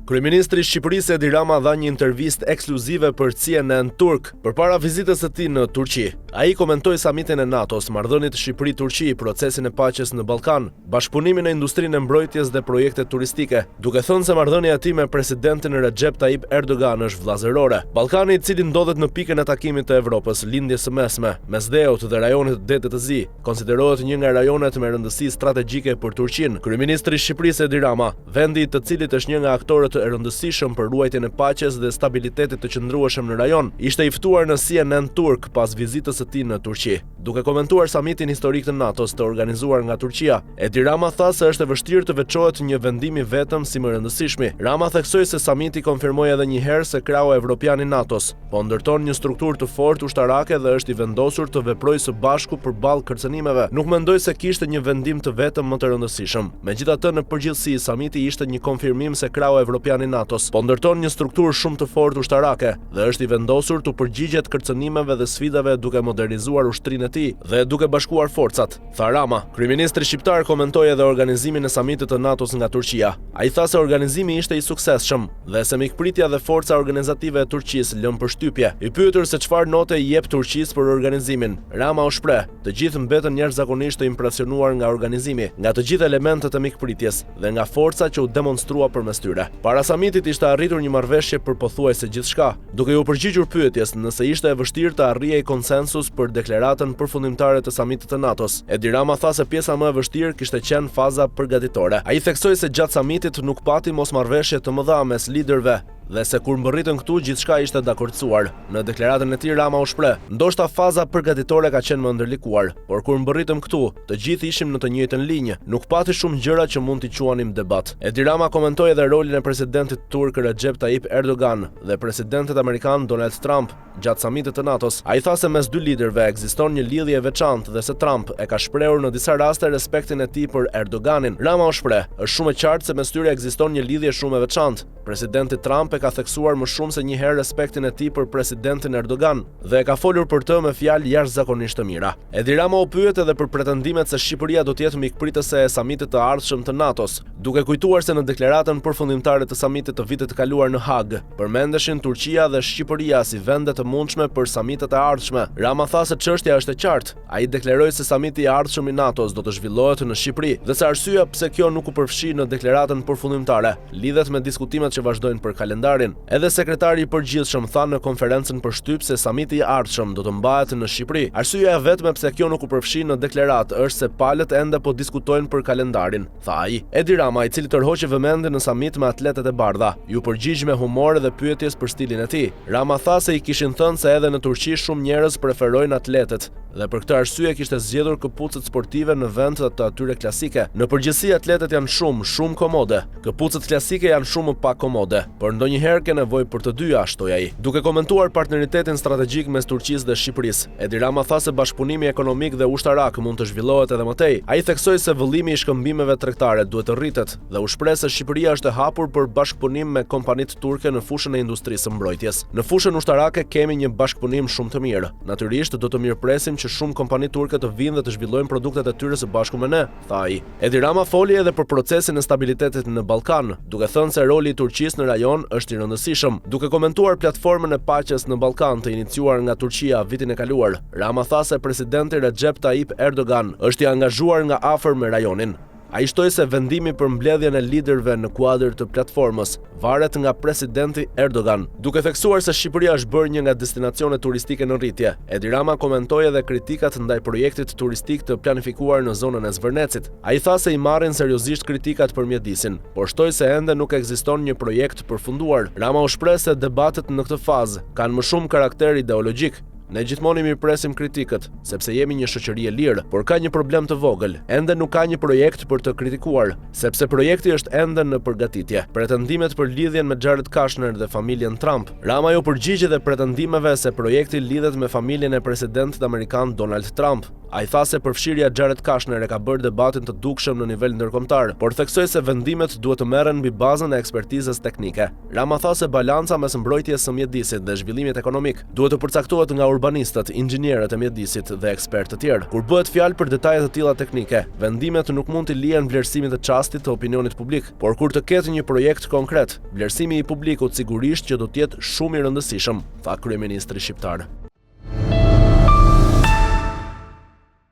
Kryeministri i Shqipërisë Edi Rama dha një intervistë ekskluzive për CNN Turk përpara vizitës së tij në Turqi. Ai komentoi samitin e NATO-s, marrëdhëniet Shqipëri-Turqi, procesin e paqes në Ballkan, bashkëpunimin në industrinë e mbrojtjes dhe projektet turistike, duke thënë se marrëdhënia e tij me presidentin Recep Tayyip Erdogan është vllazërore. Ballkani, i cili ndodhet në pikën e takimit të Evropës, lindjes së mesme, mes Dheut dhe rajonit të Detit të Zi, konsiderohet një nga rajonet me rëndësi strategjike për Turqinë. Kryeministri i Shqipërisë Edi Rama, vendi i të cilit është një nga aktorët e rëndësishëm për ruajtjen e paqes dhe stabilitetit të qëndrueshëm në rajon, ishte i ftuar në CNN Turk pas vizitës së tij në Turqi. Duke komentuar samitin historik të NATO-s të organizuar nga Turqia, Edi Rama tha se është e vështirë të veçohet një vendim i vetëm si më rëndësishmi. Rama theksoi se samiti konfirmoi edhe një herë se krau evropian i NATO-s po ndërton një strukturë të fortë ushtarake dhe është i vendosur të veprojë së bashku përballë kërcënimeve. Nuk mendoi se kishte një vendim të vetëm më të rëndësishëm. Megjithatë, në përgjithësi, samiti ishte një konfirmim se krau evropian i NATO-s po ndërton një strukturë shumë të fortë ushtarake dhe është i vendosur të përgjigjet kërcënimeve dhe sfidave duke modernizuar ushtrinë e tij dhe duke bashkuar forcat, tha Rama. Kryeministri shqiptar komentoi edhe organizimin e samitit të NATO-s nga Turqia. Ai tha se organizimi ishte i suksesshëm dhe se mikpritja dhe forca organizative e Turqisë lën përshtypje. I pyetur se çfarë note i jep Turqisë për organizimin, Rama u shpreh: "Të gjithë mbetën jashtëzakonisht të impresionuar nga organizimi, nga të gjithë elementet e mikpritjes dhe nga forca që u demonstrua përmes tyre." Para samitit ishte arritur një marrëveshje për pothuajse gjithçka, duke u përgjigjur pyetjes nëse ishte e vështirë të arrijej konsensus për deklaratën përfundimtare të samitit të NATO-s. Edi Rama tha se pjesa më e vështirë kishte qenë faza përgatitore. Ai theksoi se gjatë samitit nuk pati mosmarrëveshje të mëdha mes liderëve dhe se kur mbërritën këtu gjithçka ishte dakordsuar. Në deklaratën e tij Rama u shpreh: "Ndoshta faza përgatitore ka qenë më ndërlikuar, por kur mbërritëm këtu, të gjithë ishim në të njëjtën linjë. Nuk pati shumë gjëra që mund t'i quanim debat." Edi Rama komentoi edhe rolin e presidentit turk Recep Tayyip Erdogan dhe presidentit amerikan Donald Trump gjatë samitit të NATO-s. Ai tha se mes dy liderëve ekziston një lidhje e veçantë dhe se Trump e ka shprehur në disa raste respektin e tij për Erdoganin. Rama u shpreh: "Është shumë e qartë se mes tyre ekziston një lidhje shumë e veçantë. Presidenti Trump ka theksuar më shumë se një herë respektin e tij për presidentin Erdogan dhe ka folur për të me fjalë jashtëzakonisht të mira." Edi Rama u pyet edhe për pretendimet se Shqipëria do të jetë mikpritëse e samitit të ardhshëm të NATO-s, duke kujtuar se në deklaratën përfundimtare të samitit të vitit të kaluar në Hag, përmendeshin Turqia dhe Shqipëria si vende të mundshme për samitet e ardhshme. Rama tha se çështja është e qartë. Ai deklaroi se samiti i ardhshëm i NATO-s do të zhvillohet në Shqipëri dhe se arsyeja pse kjo nuk u përfshi në deklaratën përfundimtare lidhet me diskutimet që vazhdojnë për kalendarin. Edhe sekretari i përgjithshëm tha në konferencën për shtyp se samiti i ardhshëm do të mbahet në Shqipëri. Arsyeja e vetme pse kjo nuk u përfshi në deklaratë është se palët ende po diskutojnë për kalendarin, tha ai. Edi Rama, i cili tërhoqi vëmendjen në samit me atletët e bardha, ju përgjigj me humor dhe pyetjes për stilin e tij. Rama tha se i kishin thënë se edhe në Turqi shumë njerëz preferojnë atletët dhe për këtë arsye kishte zgjedhur këpucët sportive në vend të atyre klasike. Në përgjithësi atletët janë shumë komode. Këpucët klasike janë shumë pak komode, por ndonjëherë ke nevojë për të dyja, shtoi ai. Duke komentuar partneritetin strategjik mes Turqisë dhe Shqipërisë, Edi Rama tha se bashkëpunimi ekonomik dhe ushtarak mund të zhvillohet edhe më tej. Ai theksoi se vëllimi i shkëmbimeve tregtare duhet të rritet dhe u shpreh se Shqipëria është e hapur për bashkëpunim me kompanitë turke në fushën e industrisë së mbrojtjes. Në fushën ushtarake kemi një bashkëpunim shumë të mirë. Natyrisht do të mirëpresim që shumë kompani turke të vinë dhe të zhvillojnë produktet e tyre së bashku me ne, tha ai. Edi Rama foli edhe për procesin e stabilitetit në Ballkan, duke thënë se roli i Turqisë në rajon është i rëndësishëm. Duke komentuar platformën e paqes në Ballkan të iniciuar nga Turqia vitin e kaluar, Rama tha se presidenti Recep Tayyip Erdogan është i angazhuar nga afër me rajonin. Ai shtoi se vendimi për mbledhjen e liderëve në kuadër të platformës varet nga presidenti Erdogan. Duke theksuar se Shqipëria është bërë një nga destinacionet turistike në rritje, Edi Rama komentoi edhe kritikat ndaj projektit turistik të planifikuar në zonën e Zvërnecit. Ai tha se i marrin seriozisht kritikat për mjedisin, por shtoi se ende nuk ekziston një projekt përfunduar. Rama u shpreh se debatet në këtë fazë kanë më shumë karakter ideologjik. Ne gjithmonë mirëpresim kritikët, sepse jemi një shoqëri e lirë, por ka një problem të vogël. Ende nuk ka një projekt për të kritikuar, sepse projekti është ende në përgatitje. Pretendimet për lidhjen me Jared Kushner dhe familjen Trump. Rama ju përgjigj edhe pretendimeve se projekti lidhet me familjen e presidentit amerikan Donald Trump. Ai tha se përfshirja e Xharet Kashner e ka bërë debatin të dukshëm në nivel ndërkombëtar, por theksoi se vendimet duhet të merren mbi bazën e ekspertizës teknike. Rama tha se balanca mes mbrojtjes së mjedisit dhe zhvillimit ekonomik duhet të përcaktohet nga urbanistët, inxhinierët e mjedisit dhe ekspertë të tjerë. Kur bëhet fjalë për detaje të tilla teknike, vendimet nuk mund të lihen vlerësimit të çastit të opinionit publik, por kur të ketë një projekt konkret, vlerësimi i publikut sigurisht që do të jetë shumë i rëndësishëm, tha kryeministri shqiptar.